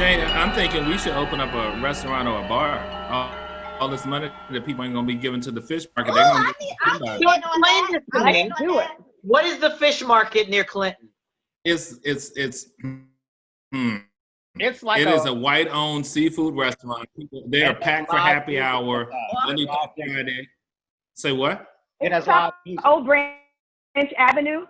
Shaina, I'm thinking we should open up a restaurant or a bar. All this money that people ain't gonna be giving to the fish market, they're gonna do it. What is the fish market near Clinton? It's like it is a white-owned seafood restaurant. They are packed for happy hour Monday through Friday. Say what? It has live music. Old Branch Avenue.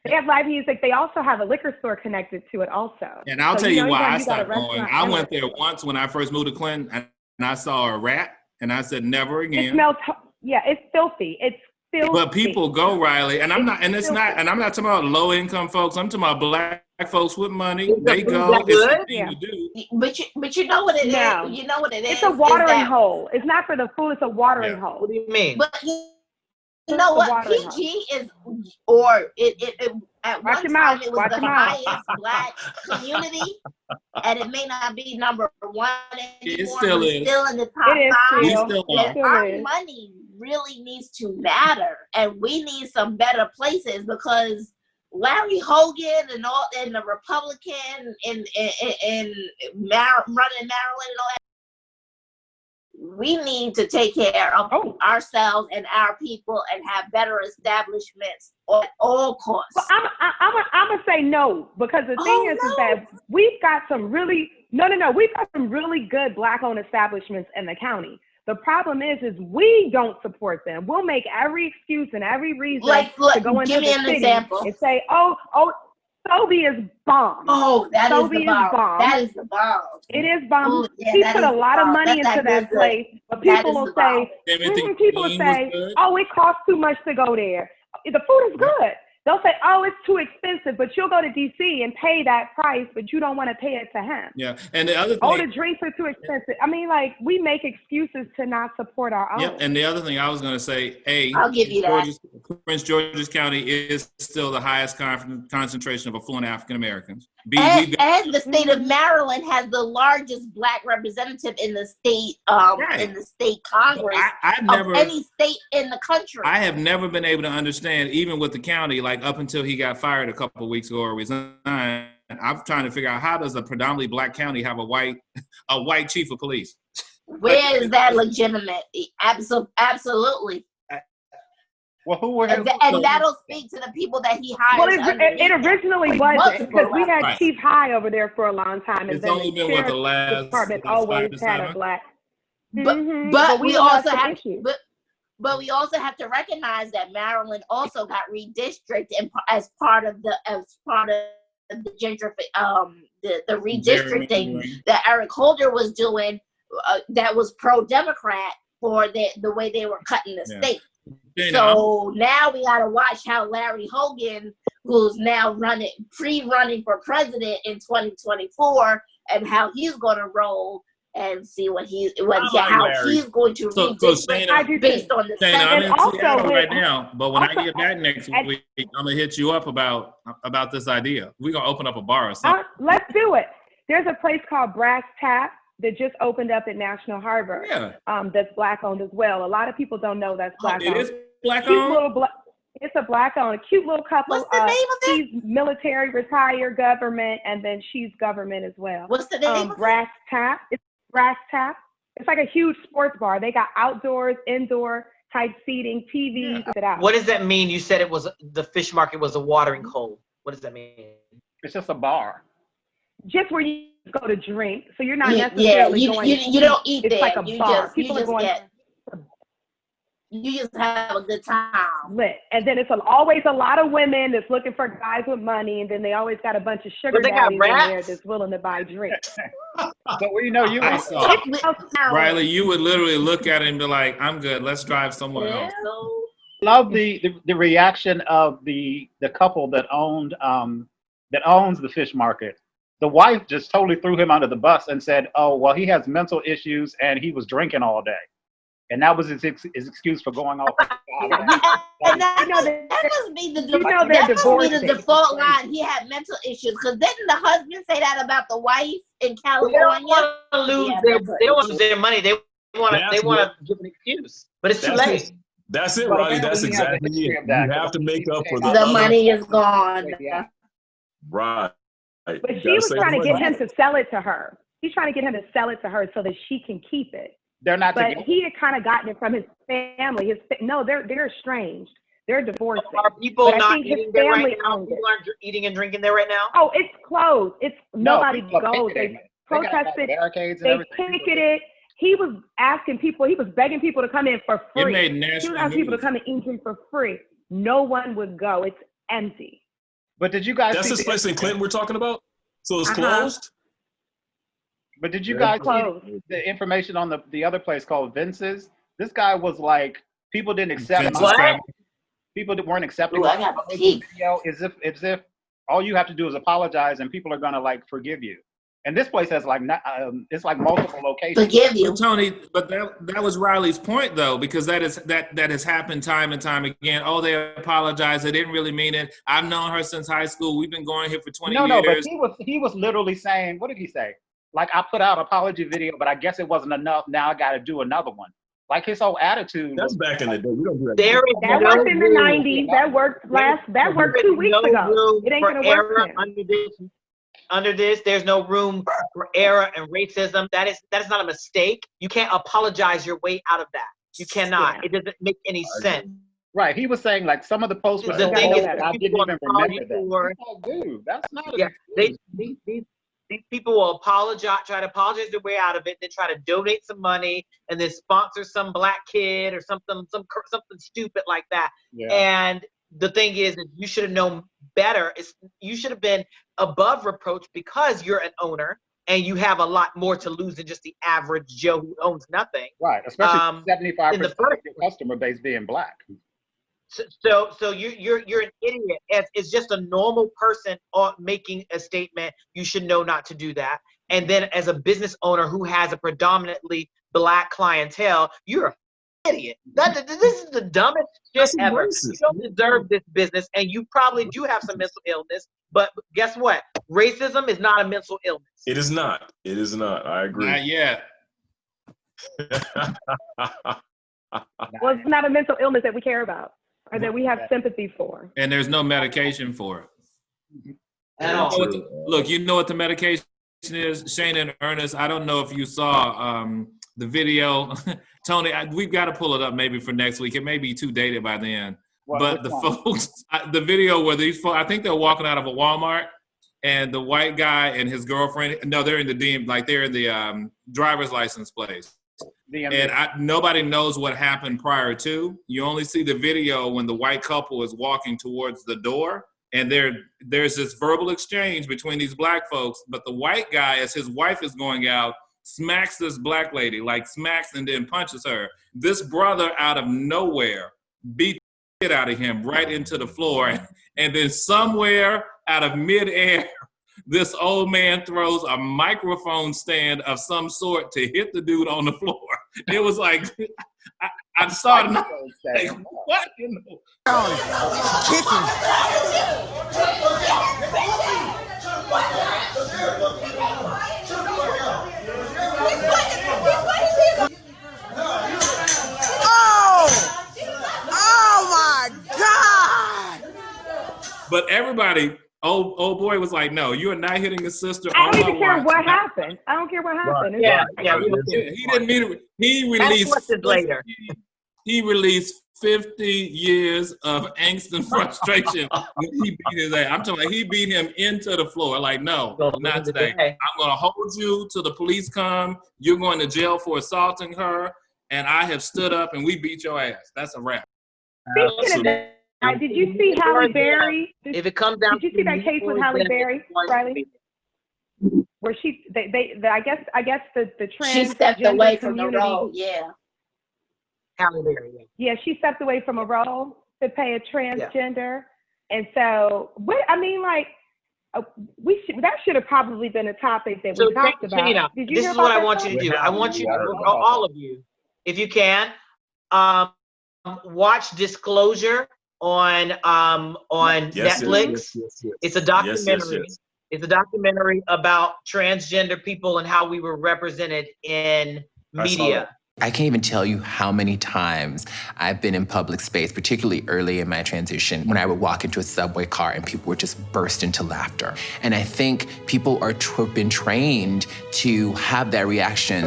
They have live music. They also have a liquor store connected to it also. And I'll tell you why I stopped going. I went there once when I first moved to Clinton, and I saw a rat, and I said, never again. It smells, it's filthy. It's filthy. But people go, Riley, and I'm not talking about low-income folks. I'm talking about black folks with money. They go. It's the thing to do. But you know what it is? You know what it is? It's a watering hole. It's not for the food. It's a watering hole. What do you mean? But you know what? PG is, or it at one time it was the highest black community, and it may not be number one anymore. It still is. Still in the top five. Our is. money really needs to matter, and we need some better places because Larry Hogan and the Republican and running Maryland and all that. We need to take care of ourselves and our people and have better establishments at all costs. Well, I'm gonna say no, because the thing is that we've got some really we've got some really good black-owned establishments in the county. The problem is we don't support them. We'll make every excuse and every reason to go into the city and say, Sobe is bomb. Oh, that is the bomb. That is the bomb. It is bomb. Ooh, he put a lot of money into that place, but people will say, oh, it costs too much to go there. The food is good. They'll say, oh, it's too expensive, but you'll go to D.C. and pay that price, but you don't want to pay it to him. Yeah, and the other thing, the drinks are too expensive. I mean, we make excuses to not support our own. Yep, and the other thing I was going to say, I'll give you that. Prince George's County is still the highest concentration of affluent African Americans. And the state of Maryland has the largest black representative in the state in the state Congress of any state in the country. I have never been able to understand, even with the county, up until he got fired a couple of weeks ago or resigned. I'm trying to figure out, how does a predominantly black county have a white chief of police? Where is that legitimate? Absolutely. Well, who were and that'll speak to the people that he hired. Well, it originally wasn't, because we had Chief High over there for a long time, and it's then only been the last department always had a black. But we also have But we also have to recognize that Maryland also got redistricted as part of the redistricting that Eric Holder was doing. That was pro-Democrat for the way they were cutting the state. So now we got to watch how Larry Hogan, who's now running for president in 2024, and how he's going to roll. And see how he's going to redistrict based on the Shana, I'm in Seattle right now, but when I get back next week, I'm gonna hit you up about this idea. We're gonna open up a bar or something. Let's do it. There's a place called Brass Tap that just opened up at National Harbor. Yeah. That's black owned as well. A lot of people don't know that's black owned. It is black owned. It's a black owned, a cute little couple. What's the name of it? He's military, retired, government, and then she's government as well. What's the name of Brass Tap. Brass Tap. It's like a huge sports bar. They got outdoors, indoor type seating, TVs. Yeah. What does that mean? You said the fish market was a watering hole. What does that mean? It's just a bar. Just where you go to drink. So you're not necessarily going. You don't eat it's there. It's like a bar. People are going. You just have a good time. Lit. And then it's always a lot of women that's looking for guys with money, and then they always got a bunch of sugar daddies in there that's willing to buy drinks. But I saw Riley, you would literally look at it and be like, I'm good, let's drive somewhere else. Love the reaction of the couple that owns the fish market. The wife just totally threw him under the bus and said, oh, well, he has mental issues and he was drinking all day. And that was his excuse for going off. And that must be the default line. He had mental issues, because didn't the husband say that about the wife in California? They don't want to lose their money. They want to give an excuse, but it's too late. That's it, Riley. That's exactly it. You have to make up for the money is gone. Right. But she was trying to get him to sell it to her. He's trying to get him to sell it to her so that she can keep it. They're not But together. he had kind of gotten it from his family. No, they're estranged. They're divorcing. Are people But I not think his eating there right family now? owned it. People aren't eating and drinking there right now? Oh, it's closed. It's nobody people are goes. picketing They it. They got, like, protested. barricades and They everything. picketed. He was asking people. He was begging people to come in for It free. made He was national asking people to news. come and eat and drink for free. No one would go. It's empty. But did you guys That's see this place in Clinton we're talking about? So it's Uh-huh. closed? But did you Yeah, guys closed. see the information on the other place called Vince's? This guy was like, people didn't accept Vince's my Crab- people that weren't accepting Ooh, I got my peep. video as if all you have to do is apologize and people are gonna like forgive you. And this place has like it's like multiple locations. Forgive you. But Tony, but that was Riley's point though, because that has happened time and time again. Oh, they apologized. They didn't really mean it. I've known her since high school. We've been going here for 20 No, years. but he was literally saying, what did he say? Like, I put out an apology video, but I guess it wasn't enough. Now I got to do another one. Like, his whole attitude. That's back in the day. We don't do that. There is That no worked in the room. 90s. That worked That worked 2 weeks no ago. room It ain't for gonna work error now. under this. There's no room for error and racism. That is not a mistake. You can't apologize your way out of that. You cannot. Yeah. It doesn't make any sense. Right. He was saying, like, some of the posts were The so thing old is, that I people didn't even remember that. for- It's like, dude, that's not Yeah, a these people will apologize, try to apologize their way out of it, then try to donate some money and then sponsor some black kid or something stupid like that. Yeah. And the thing is that you should have known better. You should have been above reproach because you're an owner and you have a lot more to lose than just the average Joe who owns nothing. Right. Especially 75% in the of first your customer base being black. So you're an idiot. It's just a normal person making a statement. You should know not to do that. And then as a business owner who has a predominantly black clientele, you're an idiot. This is the dumbest shit That's ever. racist. You don't deserve this business, and you probably do have some mental illness. But guess what? Racism is not a mental illness. It is not. It is not. I agree. Not yet. Well, it's not a mental illness that we care about or that we have sympathy for. And there's no medication for it. At all. Look, you know what the medication is, Shaina and Ernest. I don't know if you saw the video. Tony, we've got to pull it up maybe for next week. It may be too dated by then. But the folks, the video where these folks, I think they're walking out of a Walmart, and the white guy and his girlfriend, no, they're in the driver's license place. And nobody knows what happened prior to. You only see the video when the white couple is walking towards the door, and there's this verbal exchange between these black folks. But the white guy, as his wife is going out, smacks this black lady, like smacks and then punches her. This brother, out of nowhere, beat the shit out of him right into the floor, and then somewhere out of midair, this old man throws a microphone stand of some sort to hit the dude on the floor. It was like, I saw it. Like, what? Oh my God! But everybody, old boy was like, no, you are not hitting a sister. I don't even care what happened. I don't care what happened. It's Yeah, like- yeah. He didn't mean it. He released That's what's later. He released 50 years of angst and frustration when he beat his ass. I'm talking about he beat him into the floor. Like, no, not today. I'm going to hold you till the police come. You're going to jail for assaulting her. And I have stood up and we beat your ass. That's a wrap. Speaking of that, did you see Halle Berry? If it comes down, Did you see that case with Halle Berry, Riley? Where I guess the trans. She stepped away from the role. Yeah. Halle Berry. Yeah, she stepped away from a role to play a transgender, and so that should have probably been a topic that we talked about. Shaina, Did you this hear is what about I want that? you to do. I want you to, all of you, if you can, watch Disclosure on Netflix. Yes. It's a documentary. Yes. It's a documentary about transgender people and how we were represented in I saw media. I can't even tell you how many times I've been in public space, particularly early in my transition, when I would walk into a subway car and people would just burst into laughter. And I think people are been trained to have that reaction.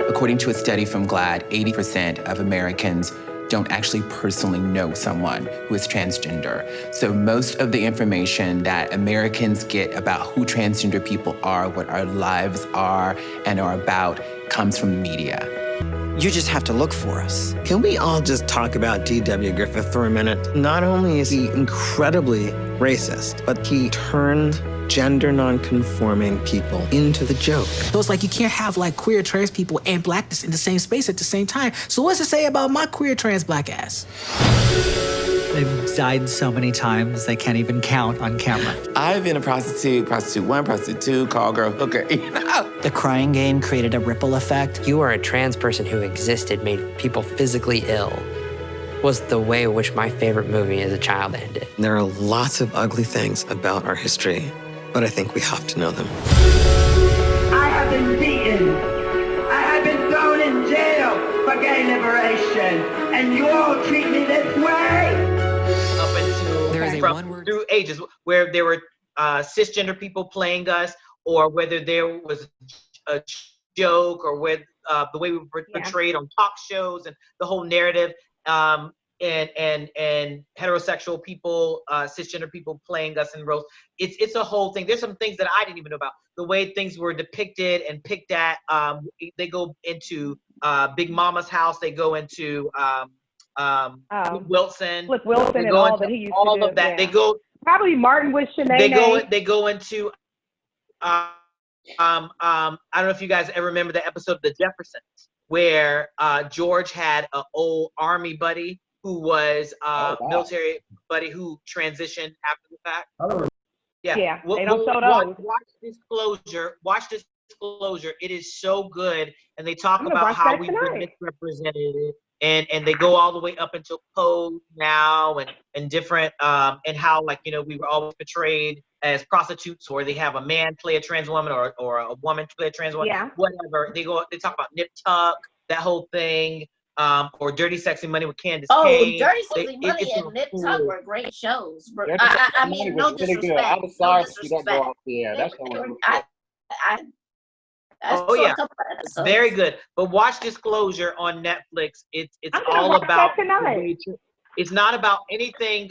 According to a study from GLAAD, 80% of Americans don't actually personally know someone who is transgender. So most of the information that Americans get about who transgender people are, what our lives are and are about, comes from the media. You just have to look for us. Can we all just talk about D.W. Griffith for a minute? Not only is he incredibly racist, but he turned gender non-conforming people into the joke. So it's like you can't have like queer trans people and blackness in the same space at the same time. So what's it say about my queer trans black ass? They've died so many times they can't even count on camera. I've been a prostitute 1, prostitute 2, call girl, hooker, you know? The crying game created a ripple effect. You are a trans person who existed, made people physically ill. Was the way in which my favorite movie as a child ended. There are lots of ugly things about our history, but I think we have to know them. I have been beaten. I have been thrown in jail for gay liberation, and you all treat me this way? Up until through ages, where there were cisgender people playing us, or whether there was a joke, or with the way we were portrayed on talk shows and the whole narrative. And heterosexual people, cisgender people playing us in roles. It's a whole thing. There's some things that I didn't even know about. The way things were depicted and picked at. They go into Big Mama's house. They go into Flip Wilson. Flip Wilson and all that he used to do. All of that. Yeah. They go. Probably Martin with Shaina. They go into. I don't know if you guys ever remember the episode of The Jeffersons, where George had an old army buddy who was military buddy who transitioned after the fact. Yeah, they don't show those. Watch Disclosure. It is so good, and they talk about how we've been misrepresented, and they go all the way up until Pose now, and different, and how, like, we were always portrayed as prostitutes, or they have a man play a trans woman, or a woman play a trans woman, whatever. They talk about Nip Tuck, that whole thing. Or Dirty Sexy Money with Candace Kane. Dirty Sexy Money and Nip Tuck were great shows. I mean, no disrespect. I was sorry to see that go off the air. That's very good. But watch Disclosure on Netflix. It's all about. It's not about anything.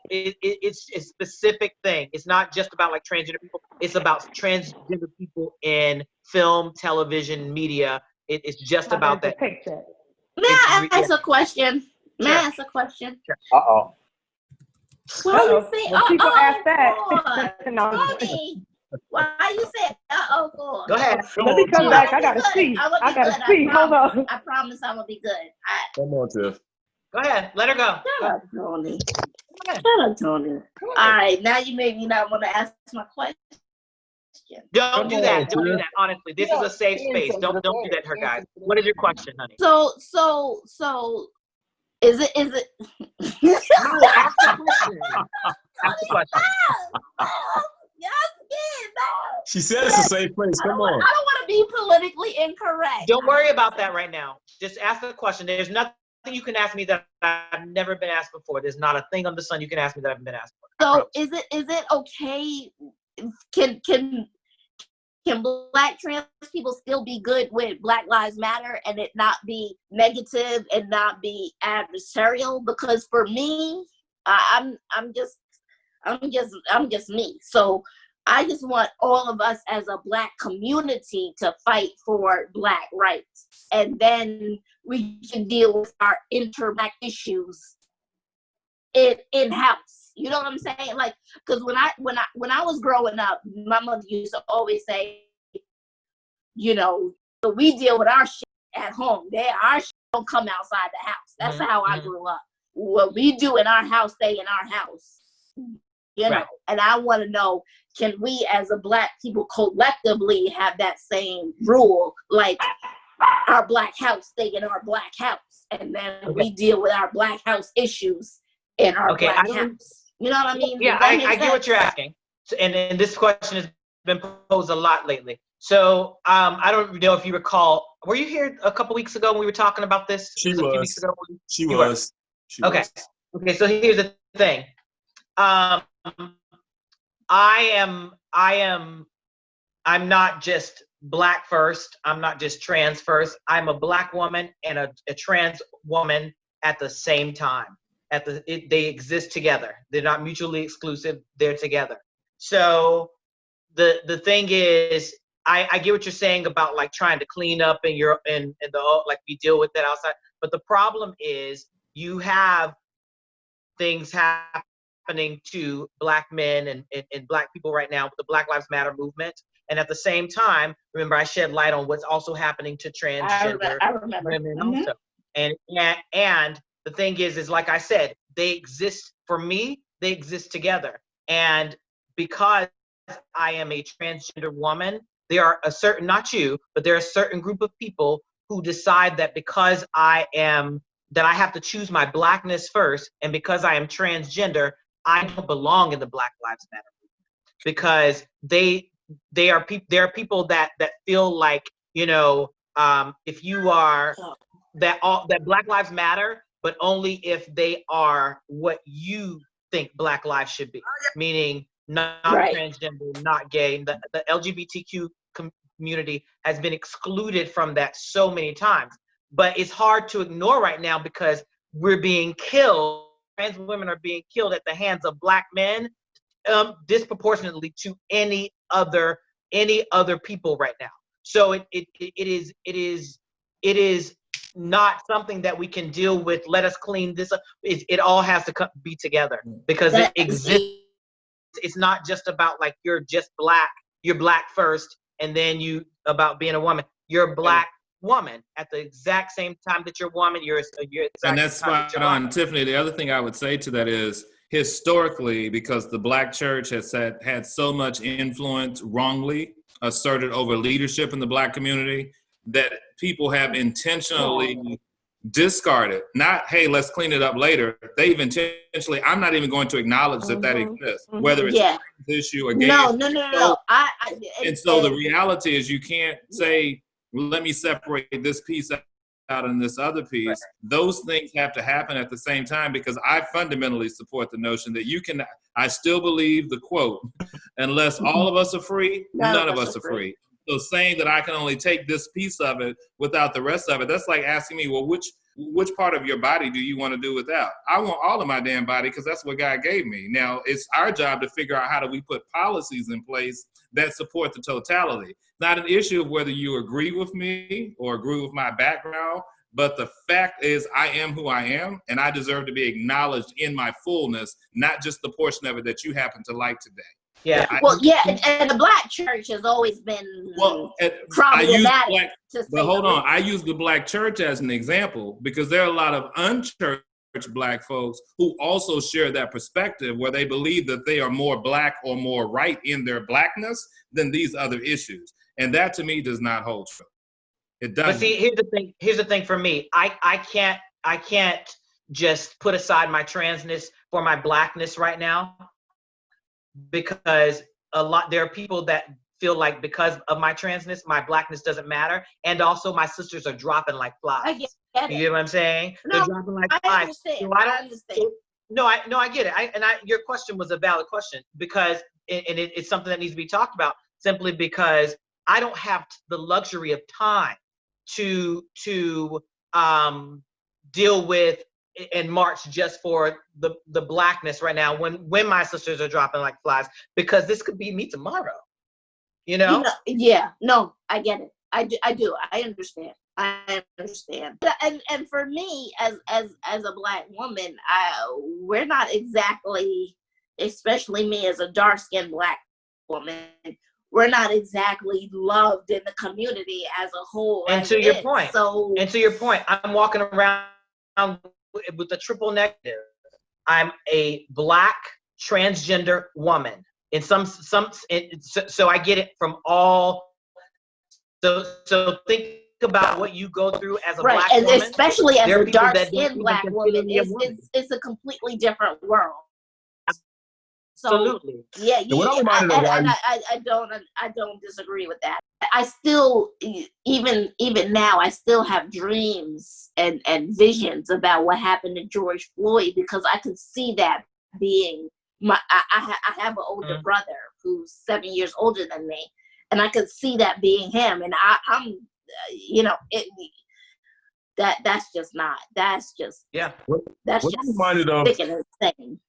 It's a specific thing. It's not just about like transgender people. It's about transgender people in film, television, media. It's just about that. May I ask a question? May I ask a question? Uh-oh. Why you say people ask that? Why you say uh-oh? Go ahead. Let me come back. I gotta see. Hold on. I promise I'm gonna be good. Come on, Tiff. Go ahead. Let her go. Shut up, Tony. All right, now you made me not want to ask my question. Don't do that. Don't do that. Honestly, this is a safe space. Don't do that to her, guys. What is your question, honey? So is it? No, ask the question. Ask the question. She said it's a safe place. Come on. I don't want to be politically incorrect. Don't worry about that right now. Just ask the question. There's nothing you can ask me that I've never been asked before. There's not a thing on the sun you can ask me that I haven't been asked before. So is it okay? Can Black trans people still be good with Black Lives Matter and it not be negative and not be adversarial? Because for me, I'm just me. So I just want all of us as a Black community to fight for Black rights, and then we can deal with our inter-Black issues in-house. You know what I'm saying? Like, because when I was growing up, my mother used to always say, we deal with our shit at home. Our shit don't come outside the house. That's how I grew up. What we do in our house, stay in our house. Right. And I want to know, can we as a Black people collectively have that same rule? Like, our Black house, stay in our Black house. And then we deal with our Black house issues in our Black house. You know what I mean? Yeah, I get what you're asking. And this question has been posed a lot lately. So I don't know if you recall Were you here a couple weeks ago when we were talking about this? She A few weeks ago. She was. Okay. Okay. So here's the thing. I'm not just Black first. I'm not just trans first. I'm a Black woman and a trans woman at the same time. They exist together. They're not mutually exclusive. They're together. So the thing is, I get what you're saying about like trying to clean up and like we deal with that outside. But the problem is you have things happening to Black men and Black people right now with the Black Lives Matter movement. And at the same time, remember, I shed light on what's also happening to transgender women also. And the thing is like I said, they exist, for me, they exist together. And because I am a transgender woman, there are not you, but there are a certain group of people who decide that because I have to choose my Blackness first, and because I am transgender, I don't belong in the Black Lives Matter movement. Because there are people that feel like, if you are that Black Lives Matter, but only if they are what you think Black lives should be, meaning not transgender, not gay. The LGBTQ community has been excluded from that so many times, but it's hard to ignore right now because we're being killed. Trans women are being killed at the hands of Black men, disproportionately to any other people right now. So it is not something that we can deal with. Let us clean this up. It all has to be together because it exists. It's not just about like you're just Black. You're Black first, and then you about being a woman. You're a Black woman at the exact same time that you're a woman. And that's spot on, Tiffany. The other thing I would say to that is, historically, because the Black church has had so much influence wrongly asserted over leadership in the Black community, that people have intentionally discarded. Not, hey, let's clean it up later. They've intentionally, I'm not even going to acknowledge that exists, whether it's a trans issue or gay issue. No. So the reality is you can't say, let me separate this piece out and this other piece. Those things have to happen at the same time, because I fundamentally support the notion that I still believe the quote, unless all of us are free, none of us are free. So saying that I can only take this piece of it without the rest of it, that's like asking me, well, which part of your body do you want to do without? I want all of my damn body because that's what God gave me. Now, it's our job to figure out how do we put policies in place that support the totality. Not an issue of whether you agree with me or agree with my background, but the fact is I am who I am, and I deserve to be acknowledged in my fullness, not just the portion of it that you happen to like today. Yeah. And the Black church has always been problematic. But hold on, I use the Black church as an example because there are a lot of unchurched Black folks who also share that perspective, where they believe that they are more Black or more right in their Blackness than these other issues, and that to me does not hold true. It doesn't. But see, here's the thing for me. I can't just put aside my transness for my Blackness right now, because there are people that feel like because of my transness, my Blackness doesn't matter, and also my sisters are dropping like flies. I get it. You get what I'm saying? No, they're dropping like flies. I understand. So I understand. No, I get it. Your question was a valid question, because it's something that needs to be talked about, simply because I don't have the luxury of time to deal with and march just for the Blackness right now when my sisters are dropping like flies, because this could be me tomorrow. Yeah, no, I get it. I do. I understand. And for me, as a Black woman, we're not exactly, especially me as a dark-skinned Black woman, we're not exactly loved in the community as a whole. And to your point, I'm walking around with a triple negative. I'm a Black transgender woman. So I get it from all. So think about what you go through as a Black and woman. Especially as a dark-skinned Black woman, it's a completely different world. So, absolutely. Yeah. I don't disagree with that. I still, even now, I still have dreams and visions about what happened to George Floyd, because I could see that being I have an older brother who's 7 years older than me, and I could see that being him. And I'm, that's just sick and insane.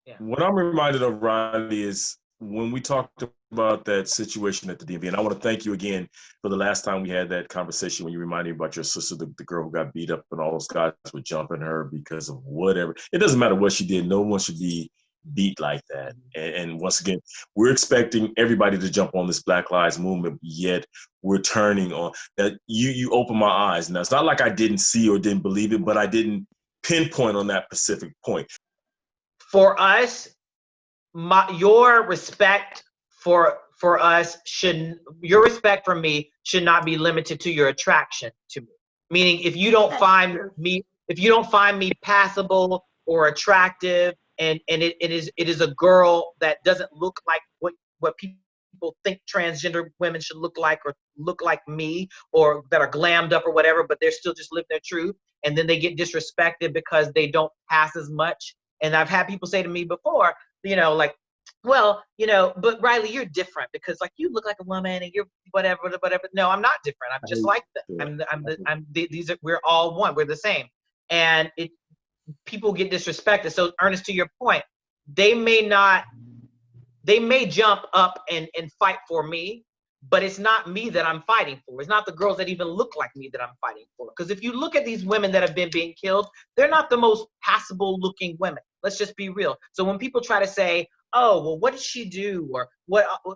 Yeah. What I'm reminded of, Riley, is when we talked about that situation at the DMV, and I want to thank you again for the last time we had that conversation when you reminded me about your sister, the girl who got beat up and all those guys were jumping her because of whatever. It doesn't matter what she did. No one should be beat like that. And once again, we're expecting everybody to jump on this Black Lives Movement, yet we're turning on that. You open my eyes. Now, it's not like I didn't see or didn't believe it, but I didn't pinpoint on that specific point. For us, your respect for us your respect for me should not be limited to your attraction to me. Meaning, if you don't find me passable or attractive, and it is a girl that doesn't look like what people think transgender women should look like, or look like me, or that are glammed up or whatever, but they're still just living their truth, and then they get disrespected because they don't pass as much. And I've had people say to me before, like, well, but Riley, you're different because like you look like a woman and you're whatever. No, I'm not different. I'm just like them. We're all one. We're the same. And people get disrespected. So Ernest, to your point, they may jump up and fight for me, but it's not me that I'm fighting for. It's not the girls that even look like me that I'm fighting for. Because if you look at these women that have been being killed, they're not the most passable looking women. Let's just be real. So when people try to say, oh, well, what did she do?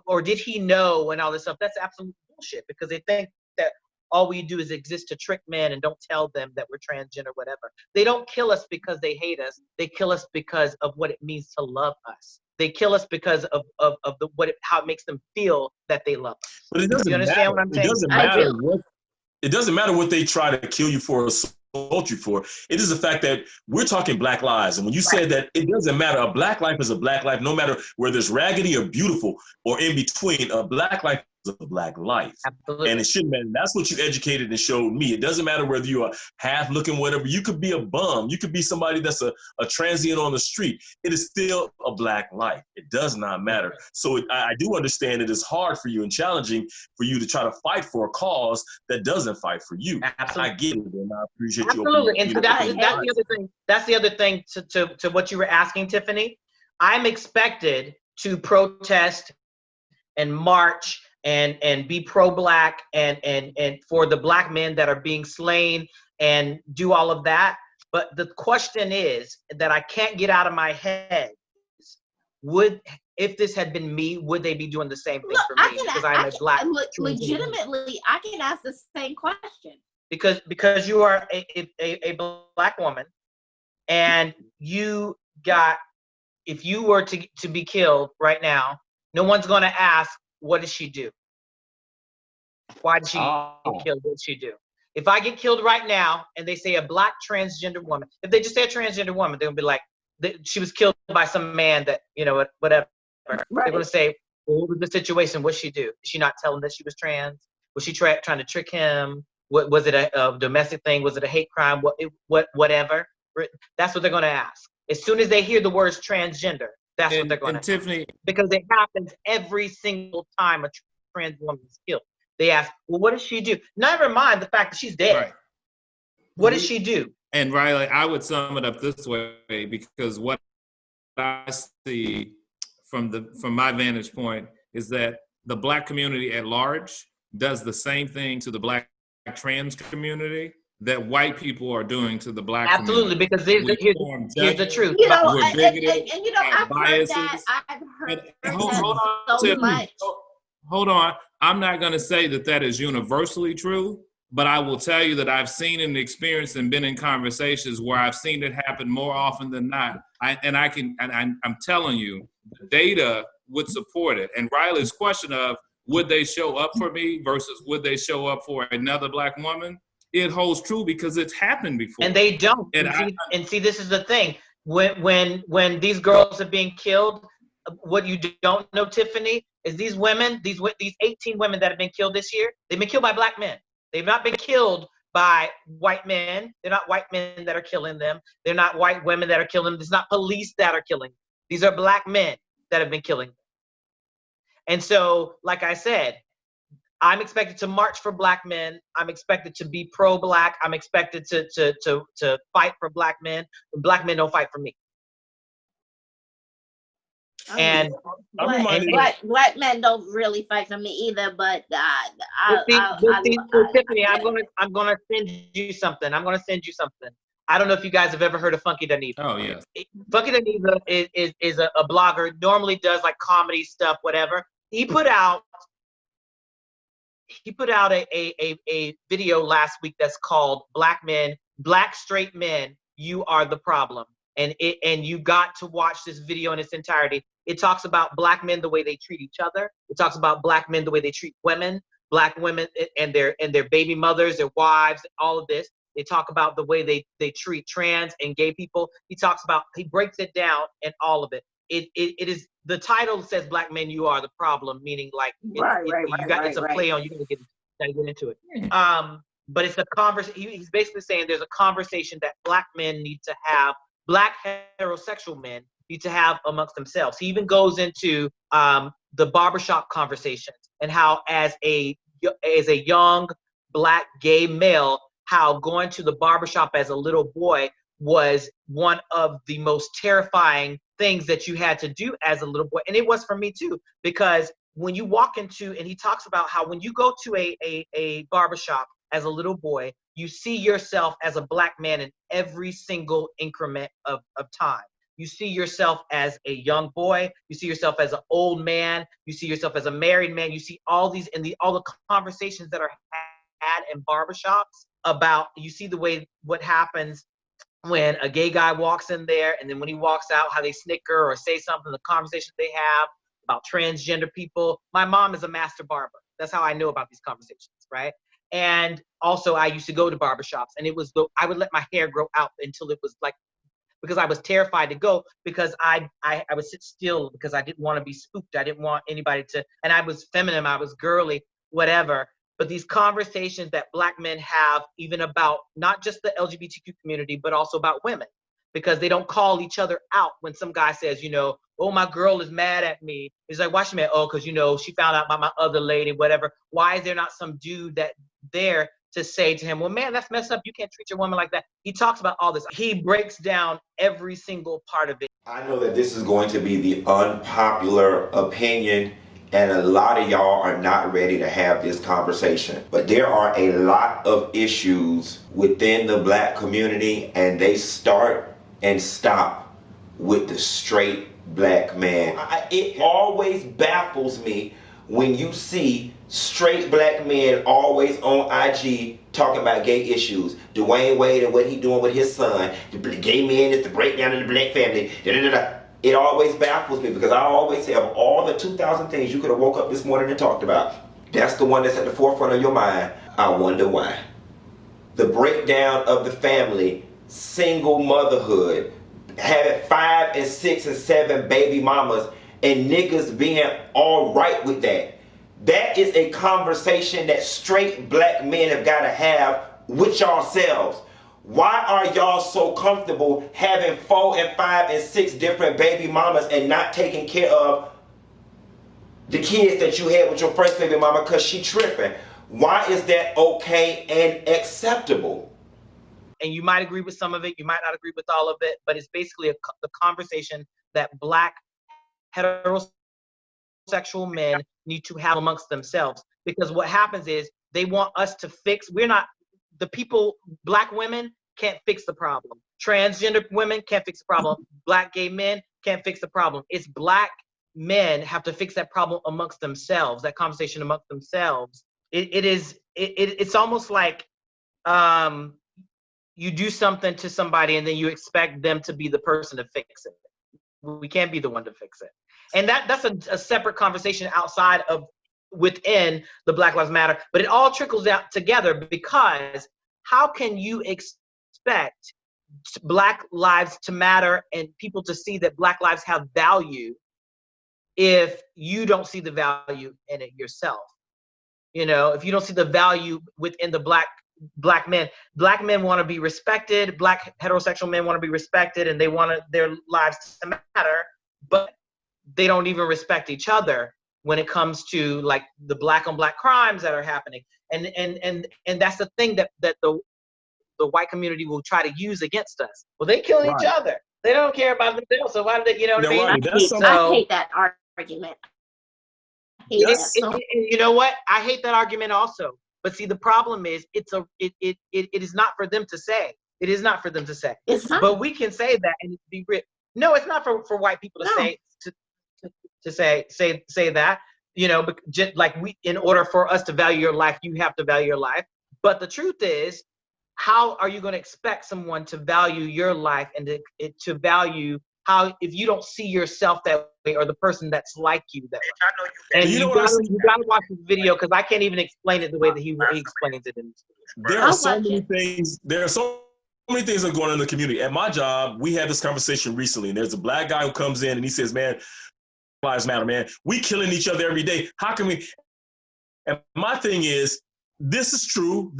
Or did he know, and all this stuff, that's absolute bullshit, because they think that all we do is exist to trick men and don't tell them that we're transgender, whatever. They don't kill us because they hate us. They kill us because of what it means to love us. They kill us because of how it makes them feel that they love us. But it doesn't you understand matter. What I'm saying? It doesn't matter what they try to kill you for or assault you for. It is the fact that we're talking Black lives. And when you said that it doesn't matter, a Black life is a Black life, no matter whether it's raggedy or beautiful or in between, a Black life is a Black life. Absolutely. And it shouldn't matter. That's what you educated and showed me. It doesn't matter whether you are half looking, whatever. You could be a bum. You could be somebody that's a transient on the street. It is still a Black life. It does not matter. So I do understand it is hard for you and challenging for you to try to fight for a cause that doesn't fight for you. Absolutely. I get it, and I appreciate you. Absolutely. And that's the other thing. That's the other thing to what you were asking, Tiffany. I'm expected to protest and march and be pro-Black and for the Black men that are being slain and do all of that. But the question is that I can't get out of my head is, if this had been me, would they be doing the same thing for me? Because I'm a Black. Legitimately, I can ask the same question. Because you are a Black woman, and if you were to be killed right now, no one's going to ask, what did she do? Why did she get killed? What did she do? If I get killed right now and they say a Black transgender woman, if they just say a transgender woman, they'll be like, she was killed by some man that, whatever. Right. They're going to say, well, what was the situation? What did she do? Is she not telling that she was trans? Was she trying to trick him? What was it, a domestic thing? Was it a hate crime? Whatever. That's what they're going to ask. As soon as they hear the words transgender, that's what they're going to ask. Tiffany, because it happens every single time a trans woman is killed. They ask, well, what does she do? Never mind the fact that she's dead. Right. What does she do? And Riley, I would sum it up this way, because what I see from my vantage point is that the Black community at large does the same thing to the Black trans community that white people are doing to the Black Absolutely, community. because here's the truth. I've heard that. I've heard so much. Hold on. I'm not going to say that is universally true, but I will tell you that I've seen and experienced and been in conversations where I've seen it happen more often than not. I'm telling you, the data would support it. And Riley's question of would they show up for me versus would they show up for another Black woman, it holds true because it's happened before. And they don't. And see, this is the thing. When these girls are being killed, what you don't know, Tiffany, is these women, these 18 women that have been killed this year, they've been killed by black men. They've not been killed by white men. They're not white men that are killing them. They're not white women that are killing them. It's not police that are killing them. These are black men that have been killing them. And so, like I said, I'm expected to march for black men. I'm expected to be pro-black. I'm expected to fight for black men. Black men don't fight for me. And black men don't really fight for me either. But Tiffany, I'm gonna send you something. I don't know if you guys have ever heard of Funky Duneva. Oh yes. Funky Duneva is a blogger. Normally does like comedy stuff, whatever. He put out a video last week that's called Black Straight Men, You Are the Problem. And you got to watch this video in its entirety. It talks about black men, the way they treat each other. It talks about black men, the way they treat women, black women and their baby mothers, their wives, all of this. They talk about the way they treat trans and gay people. He breaks it down and all of it. It is, the title says Black Men, You Are the Problem, meaning like it's a play on, you gotta get into it. But it's a conversation. He's basically saying there's a conversation that black men need to have, black heterosexual men need to have amongst themselves. He even goes into the barbershop conversations and how as a young black gay male, how going to the barbershop as a little boy was one of the most terrifying things that you had to do as a little boy. And it was for me too, because when you walk into, and he talks about how when you go to a barbershop as a little boy, you see yourself as a black man in every single increment of time. You see yourself as a young boy. You see yourself as an old man. You see yourself as a married man. You see all these all the conversations that are had in barbershops about, you see the way, what happens when a gay guy walks in there, and then when he walks out, how they snicker or say something, the conversations they have about transgender people. My mom is a master barber. That's how I know about these conversations, right? And also I used to go to barbershops, and I would let my hair grow out until it was like, because I was terrified to go, because I would sit still because I didn't want to be spooked. I didn't want anybody to, and I was feminine, I was girly, whatever. But these conversations that black men have, even about not just the LGBTQ community, but also about women, because they don't call each other out when some guy says, oh, my girl is mad at me. He's like, why she mad? Oh, because, she found out about my other lady, whatever. Why is there not some dude that there to say to him, well, man, that's messed up. You can't treat your woman like that. He talks about all this. He breaks down every single part of it. I know that this is going to be the unpopular opinion, and a lot of y'all are not ready to have this conversation. But there are a lot of issues within the black community, and they start and stop with the straight black man. It always baffles me when you see straight black men always on IG talking about gay issues. Dwayne Wade and what he doing with his son. The gay men is the breakdown of the black family. It always baffles me, because I always say, of all the 2,000 things you could have woke up this morning and talked about, that's the one that's at the forefront of your mind. I wonder why. The breakdown of the family, single motherhood, having 5 and 6 and 7 baby mamas, and niggas being all right with that. That is a conversation that straight black men have got to have with yourselves. Why are y'all so comfortable having 4 and 5 and 6 different baby mamas and not taking care of the kids that you had with your first baby mama because she tripping? Why is that okay and acceptable? And you might agree with some of it, you might not agree with all of it, but it's basically the conversation that black heterosexual men need to have amongst themselves. Because what happens is they want us to fix, black women can't fix the problem. Transgender women can't fix the problem. Black gay men can't fix the problem. It's black men have to fix that problem amongst themselves, that conversation amongst themselves. It's almost like you do something to somebody and then you expect them to be the person to fix it. We can't be the one to fix it. And that's a separate conversation within the Black Lives Matter, but it all trickles out together, because how can you expect Black lives to matter and people to see that Black lives have value if you don't see the value in it yourself. You know, if you don't see the value within the black men want to be respected, black heterosexual men want to be respected, and they want their lives to matter, but they don't even respect each other when it comes to like the black on black crimes that are happening. And that's the thing that the white community will try to use against us. Well, they killing each other. They don't care about themselves. So why do they, you know what I mean? I hate that argument. You know what? I hate that argument also. But see, the problem is it is not for them to say. It is not for them to say. It's not. But we can say that and be written. No, it's not for white people to say say that. You know, but just like in order for us to value your life, you have to value your life. But the truth is, how are you going to expect someone to value your life and to value how, if you don't see yourself that way or the person that's like you that way? And you gotta watch this video because I can't even explain it the way that he explains it in this video. There are so many things. There are so many things that are going on in the community. At my job, we had this conversation recently, and there's a black guy who comes in and he says, "Man, lives matter, man. We killing each other every day. How can we?" And my thing is, this is true,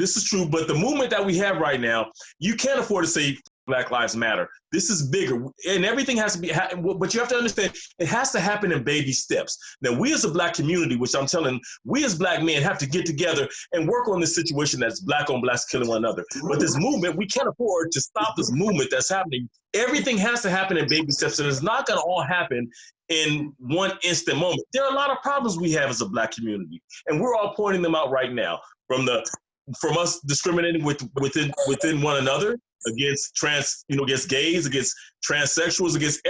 but the movement that we have right now, you can't afford to say Black Lives Matter. This is bigger, and everything has to be, but you have to understand, it has to happen in baby steps. Now, we as a black community, which I'm telling, we as black men have to get together and work on this situation that's black on blacks killing one another. But this movement, we can't afford to stop this movement that's happening. Everything has to happen in baby steps, and it's not gonna all happen in one instant moment. There are a lot of problems we have as a black community, and we're all pointing them out right now, from us discriminating within one another, against against gays, against transsexuals, against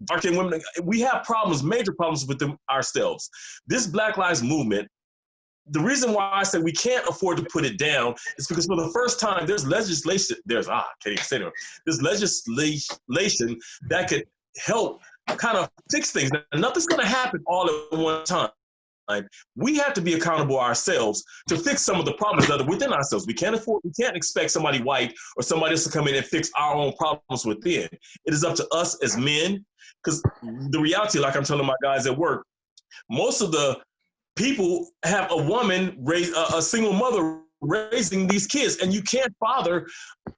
dark-skinned women. We have problems, major problems within ourselves. This Black Lives Movement, the reason why I say we can't afford to put it down is because for the first time, there's legislation, there's legislation that could help kind of fix things. Now, nothing's gonna happen all at one time. We have to be accountable ourselves to fix some of the problems that are within ourselves. We can't expect somebody white or somebody else to come in and fix our own problems within. It is up to us as men, because the reality, like I'm telling my guys at work, most of the people have a woman raise a single mother raising these kids, and you can't father,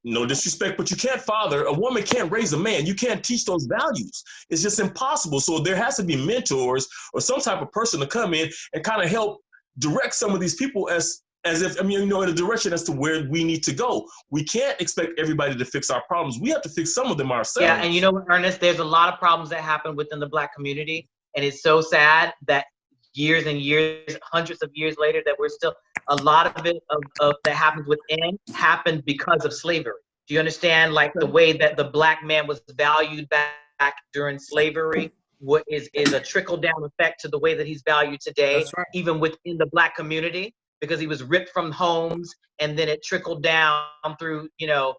no disrespect, but you can't father, a woman can't raise a man. You can't teach those values. It's just impossible. So there has to be mentors or some type of person to come in and kind of help direct some of these people as if, in a direction as to where we need to go. We can't expect everybody to fix our problems. We have to fix some of them ourselves. Yeah, and you know what, Ernest, there's a lot of problems that happen within the black community, and it's so sad that years and years, hundreds of years later, that we're still, a lot of it that happens within happened because of slavery. Do you understand? Like the way that the black man was valued back during slavery, what is a trickle down effect to the way that he's valued today, right, even within the black community, because he was ripped from homes and then it trickled down through, the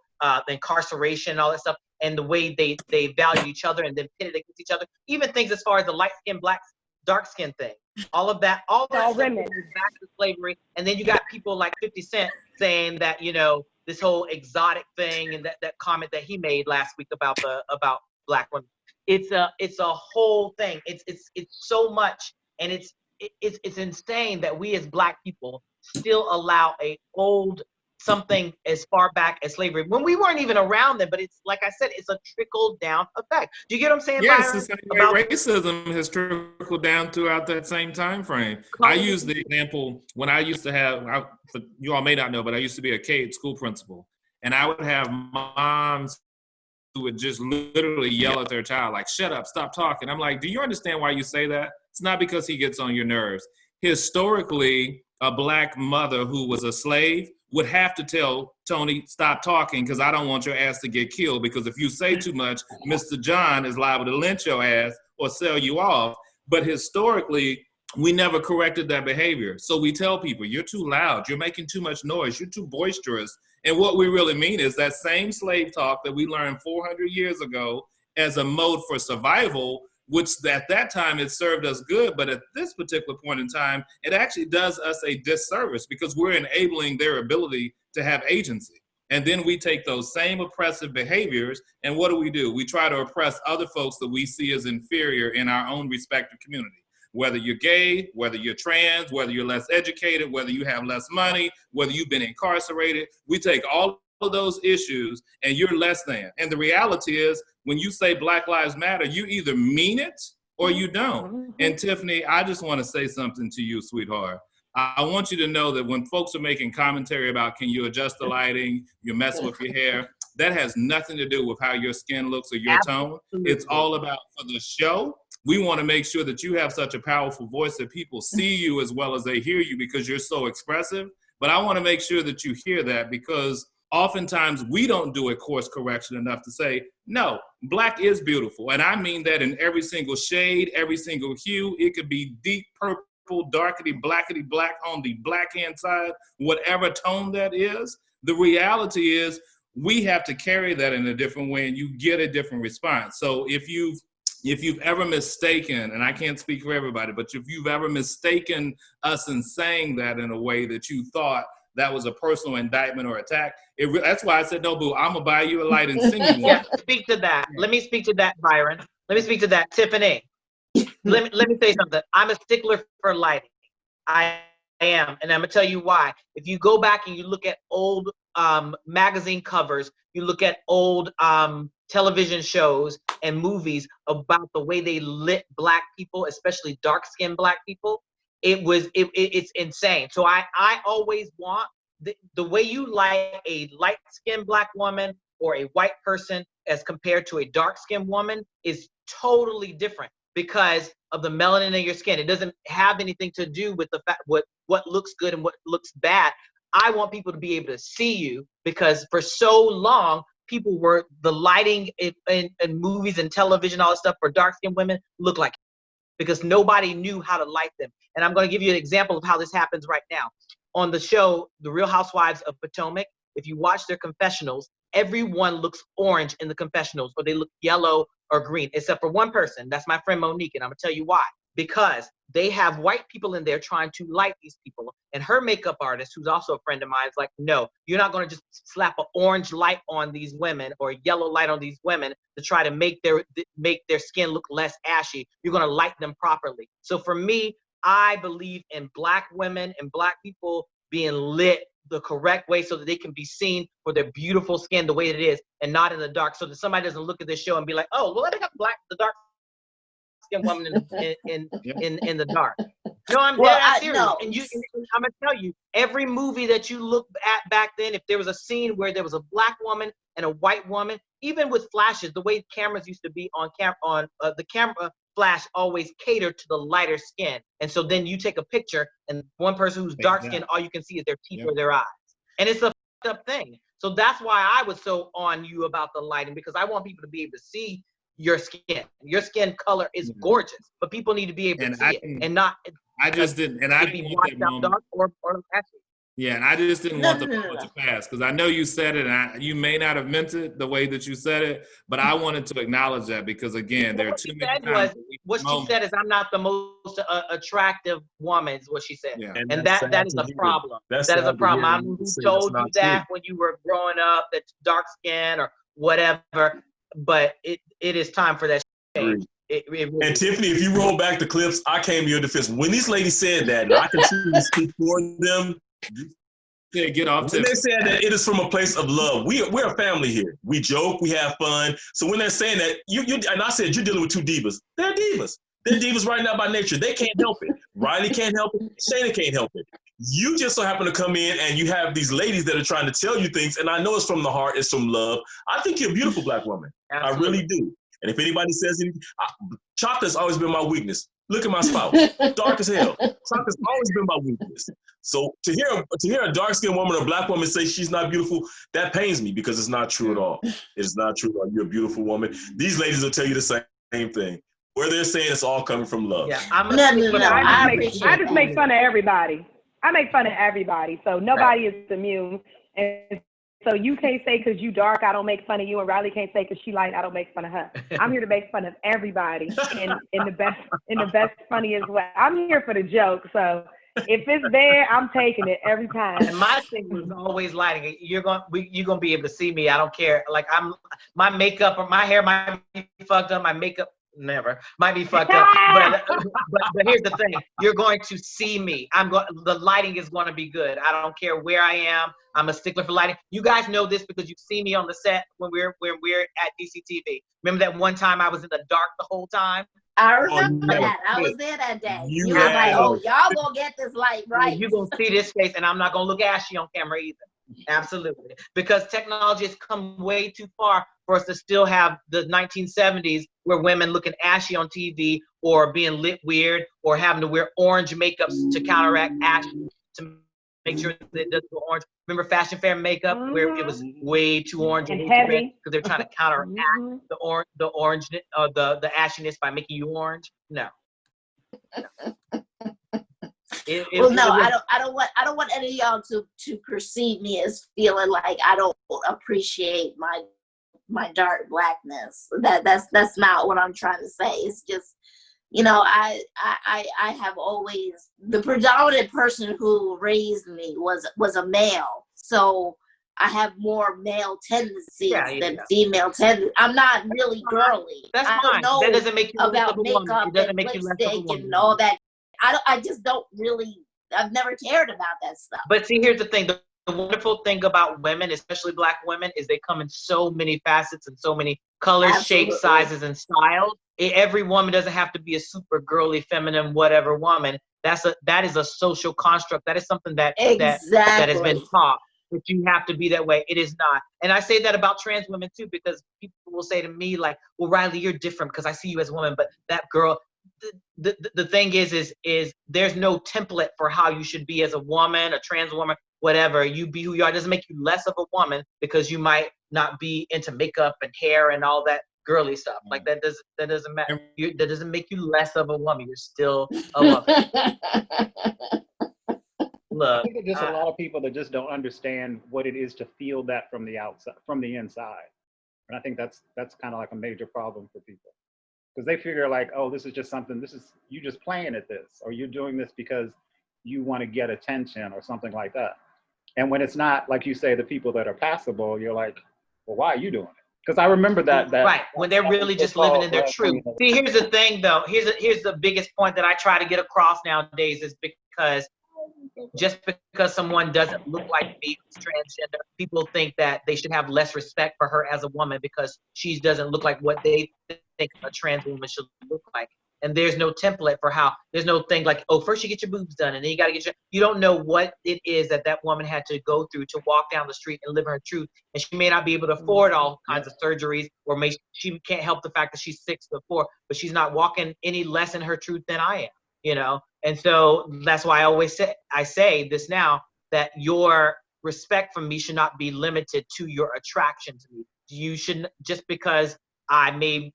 incarceration and all that stuff, and the way they value each other and then pitted against each other, even things as far as the light skin, black, dark skin thing. All that stuff goes back to slavery. And then you got people like 50 Cent saying that, this whole exotic thing and that comment that he made last week about black women. It's a whole thing. It's so much, and it's insane that we as black people still allow something as far back as slavery when we weren't even around then. But it's like I said, it's a trickle down effect. Do you get what I'm saying? Yes, the same way racism has trickled down throughout that same time frame. I use the example when I used to have, you all may not know, but I used to be a K school principal, and I would have moms who would just literally yell at their child, like, "Shut up, stop talking." I'm like, do you understand why you say that? It's not because he gets on your nerves. Historically, a black mother who was a slave would have to tell Tony, "Stop talking, because I don't want your ass to get killed, because if you say too much, Mr. John is liable to lynch your ass or sell you off." But historically, we never corrected that behavior. So we tell people, "You're too loud, you're making too much noise, you're too boisterous." And what we really mean is that same slave talk that we learned 400 years ago as a mode for survival, which at that time it served us good, but at this particular point in time, it actually does us a disservice because we're enabling their ability to have agency. And then we take those same oppressive behaviors, and what do? We try to oppress other folks that we see as inferior in our own respective community. Whether you're gay, whether you're trans, whether you're less educated, whether you have less money, whether you've been incarcerated, we take all of those issues and you're less than. And the reality is, when you say Black Lives Matter, you either mean it or you don't. And Tiffany, I just want to say something to you, sweetheart. I want you to know that when folks are making commentary about, can you adjust the lighting, you're messing with your hair, that has nothing to do with how your skin looks or your tone. It's all about, for the show, we want to make sure that you have such a powerful voice that people see you as well as they hear you, because you're so expressive. But I want to make sure that you hear that, because oftentimes we don't do a course correction enough to say, no, Black is beautiful. And I mean that in every single shade, every single hue. It could be deep purple, darkety, blackety black on the black hand side, whatever tone that is. The reality is we have to carry that in a different way, and you get a different response. So if you've ever mistaken, and I can't speak for everybody, but if you've ever mistaken us in saying that in a way that you thought that was a personal indictment or attack, that's why I said, no, boo, I'm gonna buy you a light and sing you one. Yeah, speak to that. Let me speak to that, Byron. Let me speak to that, Tiffany. Let me say something. I'm a stickler for lighting. I am, and I'm gonna tell you why. If you go back and you look at old magazine covers, you look at old television shows and movies about the way they lit Black people, especially dark-skinned Black people, it's insane. So I always want the way you light a light-skinned Black woman or a white person as compared to a dark-skinned woman is totally different because of the melanin in your skin. It doesn't have anything to do with the fact what looks good and what looks bad. I want people to be able to see you, because for so long, people were, the lighting in movies and television, all that stuff for dark-skinned women look like, because nobody knew how to light them. And I'm going to give you an example of how this happens right now. On the show, The Real Housewives of Potomac, if you watch their confessionals, everyone looks orange in the confessionals, or they look yellow or green, except for one person. That's my friend Monique, and I'm going to tell you why. Because they have white people in there trying to light these people. And her makeup artist, who's also a friend of mine, is like, no, you're not going to just slap an orange light on these women or a yellow light on these women to try to make their skin look less ashy. You're going to light them properly. So for me, I believe in Black women and Black people being lit the correct way so that they can be seen for their beautiful skin the way it is, and not in the dark, so that somebody doesn't look at this show and be like, oh, well, they got the dark skin woman in the dark. No, I'm dead serious. No. And I'm gonna tell you, every movie that you look at back then, if there was a scene where there was a Black woman and a white woman, even with flashes, the way cameras used to be the camera flash always catered to the lighter skin. And so then you take a picture, and one person who's dark skinned, all you can see is their teeth or their eyes. And it's a fucked up thing. So that's why I was so on you about the lighting, because I want people to be able to see your skin. Your skin color is gorgeous, but people need to be able to see it and not. I just didn't, and I didn't want that moment. Dark or actually. Yeah, and I just didn't want the moment to pass, because I know you said it, and you may not have meant it the way that you said it, but I wanted to acknowledge that, because again, there are too many times. What she said is, I'm not the most attractive woman, is what she said. Yeah. And that is a problem. That is a problem. I'm who told you that when you were growing up, that dark skin or whatever, but it is time for that change. And Tiffany, if you roll back the clips, I came to your defense. When these ladies said that, and I continue to speak for them, yeah, get off. When they said that it is from a place of love, we're a family here. We joke, we have fun. So when they're saying that, you and I said you're dealing with two divas. They're divas. They're divas right now by nature. They can't help it. Riley can't help it. Shaina can't help it. You just so happen to come in and you have these ladies that are trying to tell you things, and I know it's from the heart, it's from love. I think you're a beautiful Black woman. Absolutely. I really do. And if anybody says anything, chocolate's always been my weakness. Look at my spouse, dark as hell. Chocolate's always been my weakness. So to hear a dark-skinned woman or Black woman say she's not beautiful, that pains me, because it's not true at all. It's not true at all. You're a beautiful woman. These ladies will tell you the same thing. Where they're saying it's all coming from love. Yeah, I just make fun of everybody. I make fun of everybody, so nobody is immune. And so you can't say because you dark, I don't make fun of you, and Riley can't say because she light, I don't make fun of her. I'm here to make fun of everybody in the best, funniest way. I'm here for the joke, so If it's there, I'm taking it every time. And my thing was always lighting. You're gonna be able to see me. I don't care. Like my makeup or my hair might be fucked up. My makeup never might be fucked up. But here's the thing. You're going to see me. The lighting is going to be good. I don't care where I am. I'm a stickler for lighting. You guys know this because you've seen me on the set when we're at DCTV. Remember that one time I was in the dark the whole time? I remember that. I was there that day. You was like, oh, y'all gonna get this light right. You're gonna see this face, and I'm not gonna look ashy on camera either. Absolutely. Because technology has come way too far for us to still have the 1970s where women looking ashy on TV or being lit weird or having to wear orange makeups to counteract ash to make sure that it doesn't go orange. Remember Fashion Fair makeup where it was way too orange and heavy because they're trying to counteract the orange, the ashiness by making you orange. No. I don't want any of y'all to perceive me as feeling like I don't appreciate my dark blackness. That's not what I'm trying to say. It's just, I have always, the predominant person who raised me was a male, so I have more male tendencies than female tendencies. I'm not really girly. That's I don't know that doesn't make you about makeup and lipstick and all that. I just don't really. I've never cared about that stuff. But see, here's the thing. The wonderful thing about women, especially Black women, is they come in so many facets and so many colors, shapes, sizes, and styles. Every woman doesn't have to be a super girly, feminine, whatever woman. That is a social construct. That is something that has been taught. That you have to be that way. It is not. And I say that about trans women too, because people will say to me like, well, Riley, you're different because I see you as a woman, but that girl, the thing is there's no template for how you should be as a woman, a trans woman, whatever. You be who you are. It doesn't make you less of a woman because you might not be into makeup and hair and all that girly stuff. Like that doesn't matter. That doesn't make you less of a woman. You're still a woman. Look, I think there's just a lot of people that just don't understand what it is to feel that from the outside, from the inside. And I think that's kind of like a major problem for people. Because they figure like, oh, this is just something, you just playing at this, or you're doing this because you want to get attention or something like that. And when it's not, like you say, the people that are passable, you're like, well, why are you doing it? Because I remember that right, when they're really just living in their truth. See, here's the thing though, here's the biggest point that I try to get across nowadays is because just because someone doesn't look like me, who's transgender, people think that they should have less respect for her as a woman because she doesn't look like what they think a trans woman should look like. And there's no template for how, there's no thing like, oh, first you get your boobs done and then you got to get you don't know what it is that woman had to go through to walk down the street and live her truth. And she may not be able to afford all kinds of surgeries, or she can't help the fact that she's 6'4", but she's not walking any less in her truth than I am, And so that's why I say this now, that your respect for me should not be limited to your attraction to me. You shouldn't, just because I may,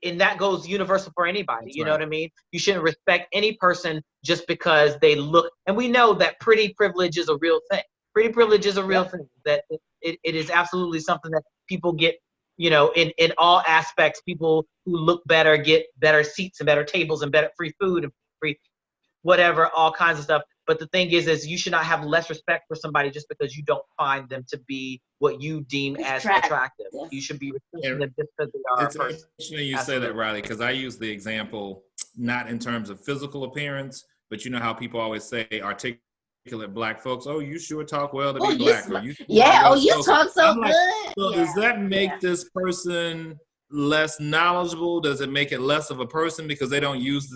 and that goes universal for anybody, you know what I mean? You shouldn't respect any person just because they look, and we know that pretty privilege is a real thing. Pretty privilege is a real thing, that it is absolutely something that people get, in all aspects. People who look better get better seats and better tables and better free food and free whatever, all kinds of stuff. But the thing is you should not have less respect for somebody just because you don't find them to be what you deem as attractive. You should be respecting them just because they are a person. It's interesting you say that, Riley, because I use the example not in terms of physical appearance, but you know how people always say articulate Black folks, oh, you sure talk well to be Black. Or you talk so good. So does that make this person less knowledgeable? Does it make it less of a person because they don't use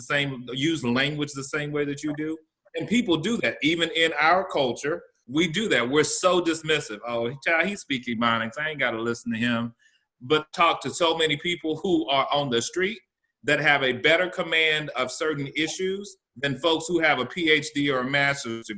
language the same way that you do? And people do that. Even in our culture, we do that. We're so dismissive. Oh, child, he's speaking Ebonics. I ain't got to listen to him. But talk to so many people who are on the street that have a better command of certain issues than folks who have a PhD or a master's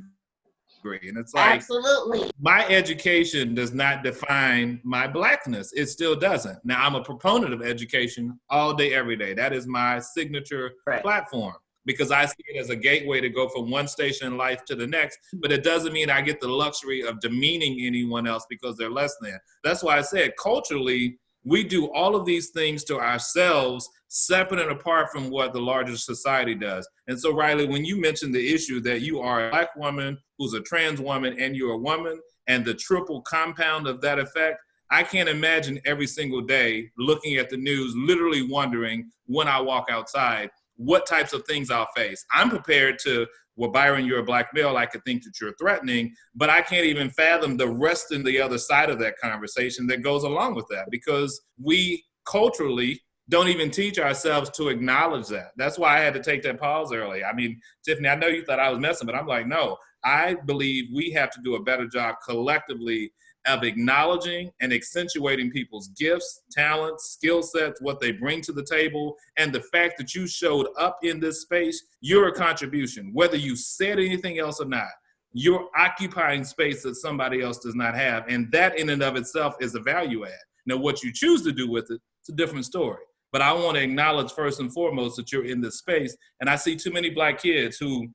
degree. And it's like, absolutely, my education does not define my Blackness. It still doesn't. Now, I'm a proponent of education all day, every day. That is my signature platform, because I see it as a gateway to go from one station in life to the next. But it doesn't mean I get the luxury of demeaning anyone else because they're less than. That's why I said culturally, We do all of these things to ourselves, separate and apart from what the larger society does. And so, Riley, when you mentioned the issue that you are a Black woman who's a trans woman and you're a woman, and the triple compound of that effect, I can't imagine every single day looking at the news, literally wondering when I walk outside, what types of things I'll face. I'm prepared to, well, Byron, you're a Black male, I could think that you're threatening, but I can't even fathom the rest and the other side of that conversation that goes along with that, because we culturally don't even teach ourselves to acknowledge that. That's why I had to take that pause early. I mean, Tiffany, I know you thought I was messing, but I'm like, no, I believe we have to do a better job collectively of acknowledging and accentuating people's gifts, talents, skill sets, what they bring to the table, and the fact that you showed up in this space, you're a contribution. Whether you said anything else or not, you're occupying space that somebody else does not have, and that in and of itself is a value add. Now, what you choose to do with it, it's a different story. But I want to acknowledge first and foremost that you're in this space, and I see too many Black kids who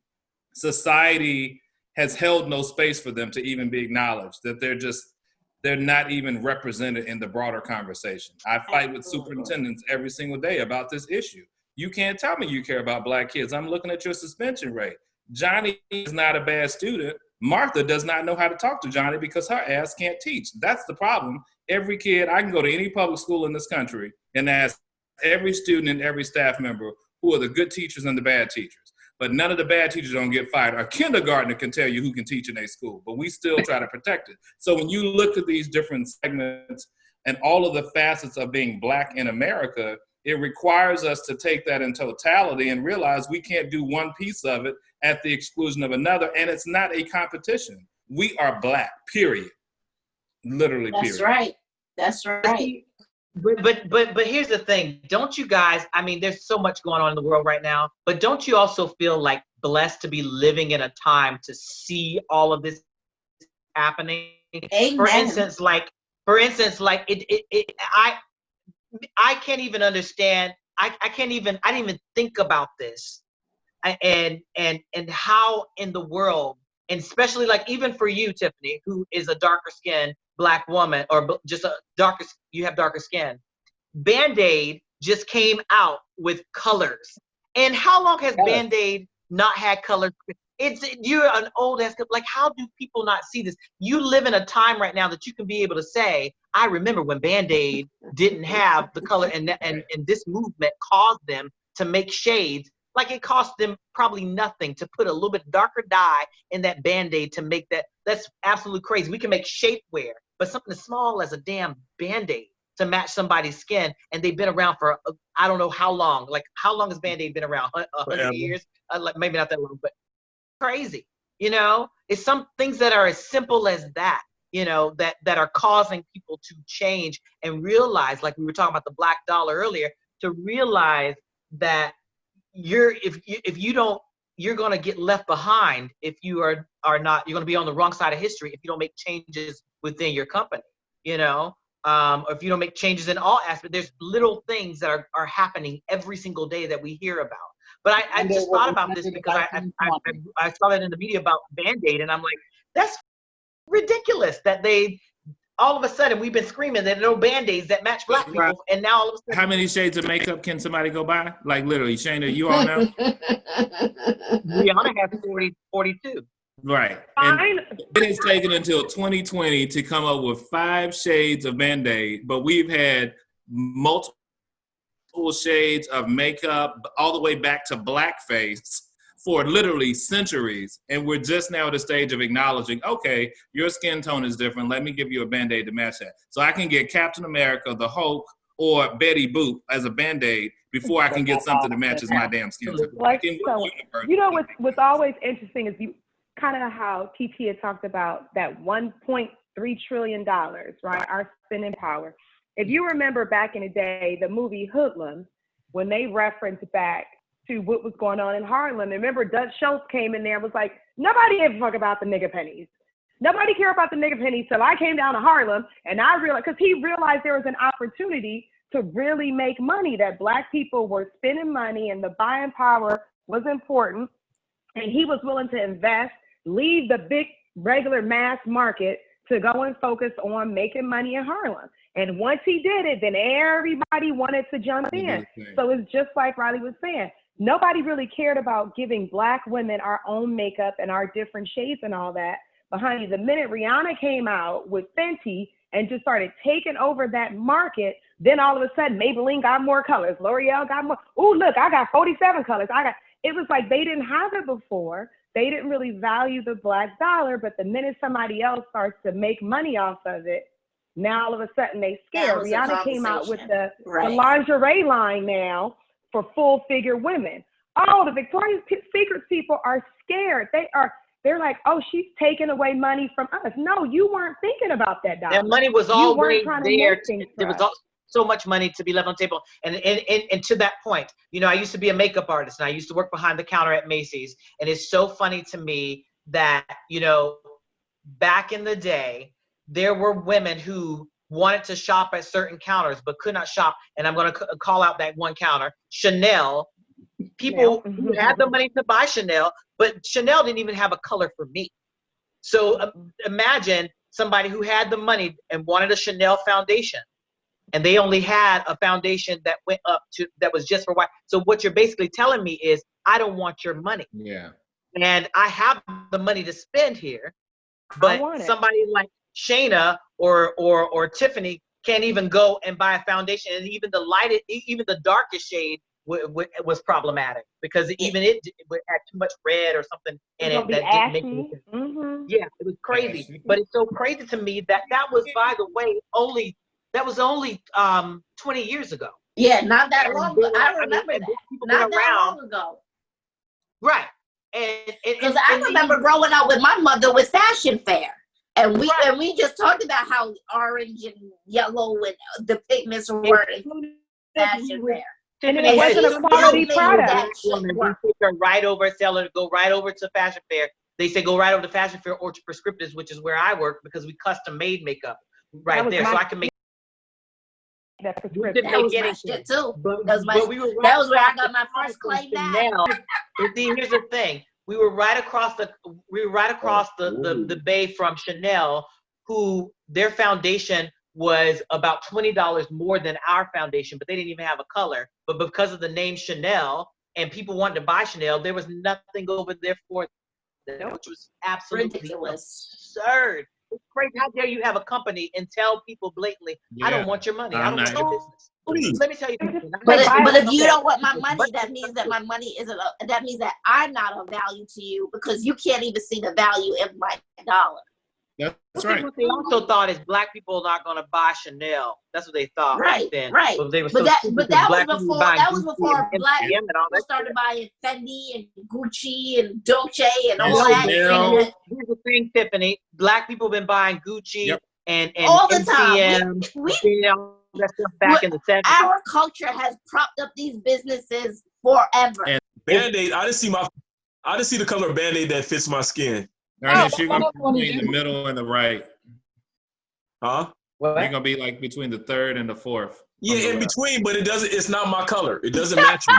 society has held no space for them to even be acknowledged, that they're not even represented in the broader conversation. I fight with superintendents every single day about this issue. You can't tell me you care about Black kids. I'm looking at your suspension rate. Johnny is not a bad student. Martha does not know how to talk to Johnny because her ass can't teach. That's the problem. Every kid, I can go to any public school in this country and ask every student and every staff member who are the good teachers and the bad teachers. But none of the bad teachers don't get fired. A kindergartner can tell you who can teach in a school, but we still try to protect it. So when you look at these different segments and all of the facets of being Black in America, it requires us to take that in totality and realize we can't do one piece of it at the exclusion of another. And it's not a competition. We are Black, period. Literally, period. That's right. That's right. But here's the thing. Don't you guys, I mean, there's so much going on in the world right now, but don't you also feel like blessed to be living in a time to see all of this happening? Amen. For instance, I can't even understand. I didn't even think about this and how in the world, and especially like even for you, Tiffany, who is a darker skinned Black woman, or just you have darker skin. Band-Aid just came out with colors. And how long has Band-Aid not had colors? You're an old ass, like, how do people not see this? You live in a time right now that you can be able to say, I remember when Band-Aid didn't have the color, and this movement caused them to make shades. Like, it cost them probably nothing to put a little bit darker dye in that Band-Aid to make that. That's absolutely crazy. We can make shapewear, but something as small as a damn Band-Aid to match somebody's skin, and they've been around for I don't know how long. Like, how long has Band-Aid been around? 100 years? Like, maybe not that long, but crazy. You know, it's some things that are as simple as that. You know, that are causing people to change and realize, like we were talking about the Black dollar earlier, to realize that you're going to get left behind if you are not. You're going to be on the wrong side of history if you don't make changes within your company. You know, or if you don't make changes in all aspects. There's little things that are happening every single day that we hear about. But I just thought about this because I saw that in the media about Band-Aid, and I'm like, that's ridiculous that they. All of a sudden, we've been screaming that no Band-Aids that match Black people, and now all of a sudden. How many shades of makeup can somebody go buy? Like, literally, Shaina, you all know? Rihanna has 42. Right. And it has taken until 2020 to come up with 5 shades of Band-Aid, but we've had multiple shades of makeup all the way back to blackface for literally centuries. And we're just now at a stage of acknowledging, okay, your skin tone is different. Let me give you a Band-Aid to match that. So I can get Captain America, the Hulk, or Betty Boop as a Band-Aid before I can get something that matches my damn skin tone. Like, so, you know what's always interesting is you kind of how TT had talked about that $1.3 trillion, right? Our spending power. If you remember back in the day, the movie Hoodlums, when they referenced back to what was going on in Harlem. Remember, Dutch Schultz came in there and was like, nobody gave a fuck about the nigga pennies. Nobody cared about the nigga pennies till I came down to Harlem, and I realized, because he realized there was an opportunity to really make money, that Black people were spending money and the buying power was important, and he was willing to invest, leave the big regular mass market to go and focus on making money in Harlem. And once he did it, then everybody wanted to jump in. So it's just like Riley was saying. Nobody really cared about giving Black women our own makeup and our different shades and all that. But honey, the minute Rihanna came out with Fenty and just started taking over that market, then all of a sudden Maybelline got more colors, L'Oreal got more. Ooh, look, I got 47 colors. It was like they didn't have it before. They didn't really value the Black dollar, but the minute somebody else starts to make money off of it, now all of a sudden they scared. Rihanna came out with the lingerie line now for full figure women. Oh, the Victoria's Secret people are scared. They're like, oh, she's taking away money from us. No, you weren't thinking about that dollar. That money was always there. There was so much money to be left on the table. And to that point, you know, I used to be a makeup artist and I used to work behind the counter at Macy's. And it's so funny to me that, you know, back in the day, there were women who wanted to shop at certain counters but could not shop. And I'm going to call out that one counter, Chanel. People who had the money to buy Chanel, but Chanel didn't even have a color for me. So imagine somebody who had the money and wanted a Chanel foundation, and they only had a foundation that went up to, that was just for white. So what you're basically telling me is, I don't want your money. Yeah. And I have the money to spend here, but somebody like Shaina or Tiffany can't even go and buy a foundation, and even the darkest shade was problematic because even it had too much red or something in it that didn't make any sense. Yeah, it was crazy. But it's so crazy to me that was, by the way, only 20 years ago. Yeah, not that long ago. I remember that. Not that long ago. Right. Because I remember growing up with my mother with Fashion Fair. And we just talked about how orange and yellow and the pigments were in Fashion Fair. And it wasn't a quality product. Go right over to Fashion Fair. They say go right over to Fashion Fair or to Prescriptives, which is where I work because we custom made makeup right there. So I can make that was my shit too. That was where I got my first claim now. See, here's the thing. We were right across the bay from Chanel, who their foundation was about $20 more than our foundation, but they didn't even have a color. But because of the name Chanel and people wanted to buy Chanel, there was nothing over there for them, which was absolutely absurd. It's crazy. How dare you have a company and tell people blatantly, I don't want your money. I don't want your business. Let me tell you something. But if you don't want my money, that means that my money isn't. That means that I'm not of value to you because you can't even see the value in my dollar. That's right. What they also thought is Black people are not going to buy Chanel. That's what they thought back then. Right. But that was before Black people started buying Fendi and Gucci and Dolce and all that. Here's the thing, Tiffany. Black people have been buying Gucci and all the MCM, time. That stuff back in the 70s. Our culture has propped up these businesses forever. And Band-Aid, I didn't see the color of Band-Aid that fits my skin. Ernest, you're gonna be between the middle and the right. Huh? You're gonna be like between the third and the fourth. Yeah, in between, but it's not my color. It doesn't match me.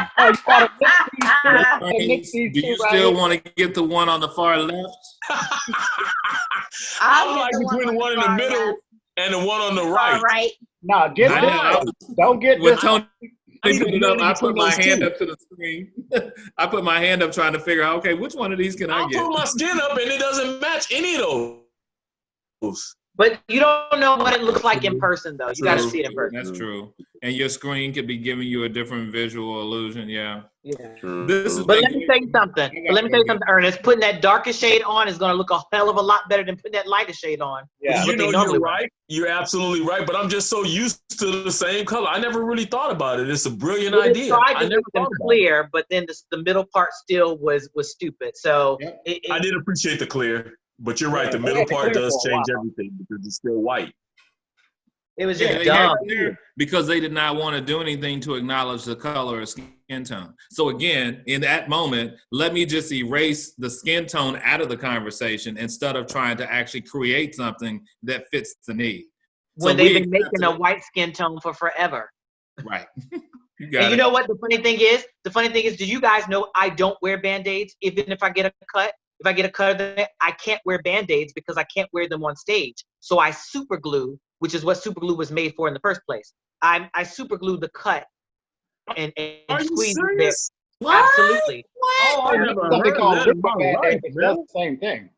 Do you still want to get the one on the far left? I like between the one in the middle and the one on the right. Right. No, don't get this. Tony put it up, I put my hand up to the screen. I put my hand up trying to figure out, okay, which one of these can I get? I put my skin up and it doesn't match any of those. But you don't know what it looks like in person, though. You got to see it in person. That's true. And your screen could be giving you a different visual illusion. Yeah. But let me tell you something. Ernest. Putting that darkest shade on is going to look a hell of a lot better than putting that lightest shade on. Yeah. You're right. You're absolutely right. But I'm just so used to the same color. I never really thought about it. It's a brilliant idea. I never thought clear, but then the middle part still was stupid. So I did appreciate the clear. But you're right, the middle part does change everything because it's still white. It was just dumb. Because they did not want to do anything to acknowledge the color or skin tone. So again, in that moment, let me just erase the skin tone out of the conversation instead of trying to actually create something that fits the need. When they've been making a white skin tone for forever. Right. You know what the funny thing is? The funny thing is, do you guys know I don't wear Band-Aids even if I get a cut? If I get a cut, I can't wear Band-Aids because I can't wear them on stage. So I super glue which is what super glue was made for in the first place. I super glued the cut and squeezed it there. What? Absolutely. Oh, something called liquid Band-Aid that does the same thing.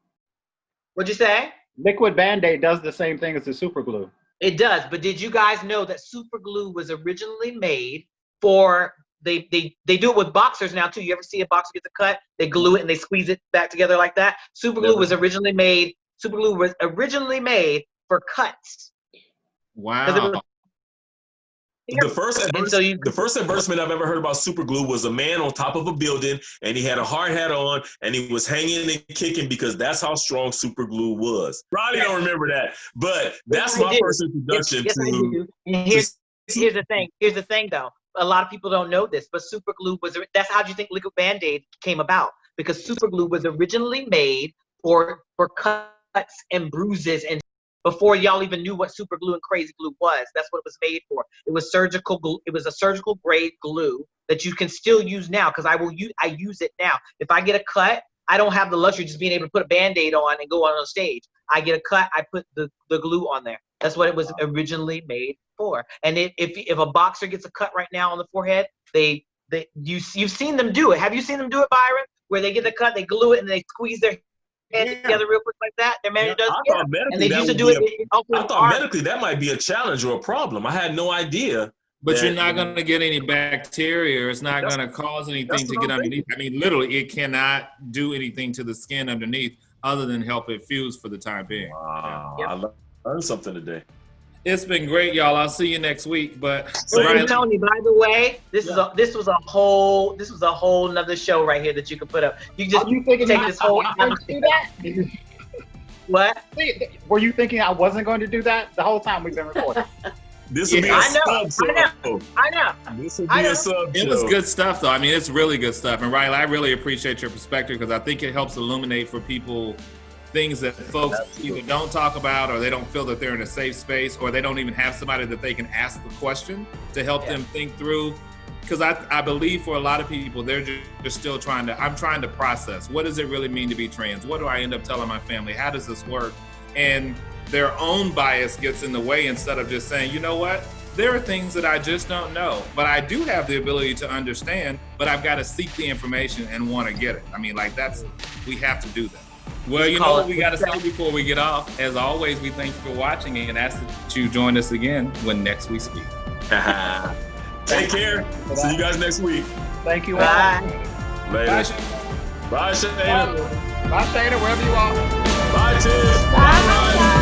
What'd you say? Liquid Band-Aid does the same thing as the super glue. It does, but did you guys know that super glue was originally made for, they do it with boxers now too. You ever see a boxer get the cut? They glue it and they squeeze it back together like that. Super glue was originally made for cuts. Wow. The first advertisement I've ever heard about super glue was a man on top of a building, and he had a hard hat on, and he was hanging and kicking because that's how strong super glue was. Riley don't remember that, but that's my first introduction to. And here's the thing. Here's the thing, though. A lot of people don't know this, but super glue was. That's how do you think liquid Band-Aid came about? Because super glue was originally made for cuts and bruises and. Before y'all even knew what super glue and crazy glue was, that's what it was made for. It was surgical glue. It was a surgical grade glue that you can still use now because I use it now. If I get a cut, I don't have the luxury of just being able to put a Band-Aid on and go on stage. I get a cut, I put the glue on there. That's what it was originally made for. And if a boxer gets a cut right now on the forehead, you've seen them do it. Have you seen them do it, Byron? Where they get the cut, they glue it, and they squeeze their head together real quick like that. Their manager does it. And they used to do it. I thought medically that might be a challenge or a problem. I had no idea. But you're not going to get any bacteria, or it's not going to cause anything to get underneath. I mean, literally, it cannot do anything to the skin underneath other than help it fuse for the time being. Wow, I learned something today. It's been great, y'all. I'll see you next week. But Tony, by the way, this was a whole nother show right here that you could put up. You just take this whole time to do that. What? Were you thinking I wasn't going to do that the whole time we've been recording? This would be a sub show. I know. This would be a sub show. It was good stuff, though. I mean, it's really good stuff. And Riley, I really appreciate your perspective because I think it helps illuminate for people things that folks either don't talk about, or they don't feel that they're in a safe space, or they don't even have somebody that they can ask the question to help them think through. Because I believe for a lot of people, they're just still I'm trying to process. What does it really mean to be trans? What do I end up telling my family? How does this work? And their own bias gets in the way instead of just saying, you know what? There are things that I just don't know, but I do have the ability to understand, but I've got to seek the information and want to get it. I mean, we have to do that. Well, you know what we got to say before we get off? As always, we thank you for watching and ask that you join us again when next we speak. Take care. See you guys next week. Thank you. Bye. Later. Bye, Shaina. Bye, Shaina, wherever you are. Bye, Tiff. Bye, Riley.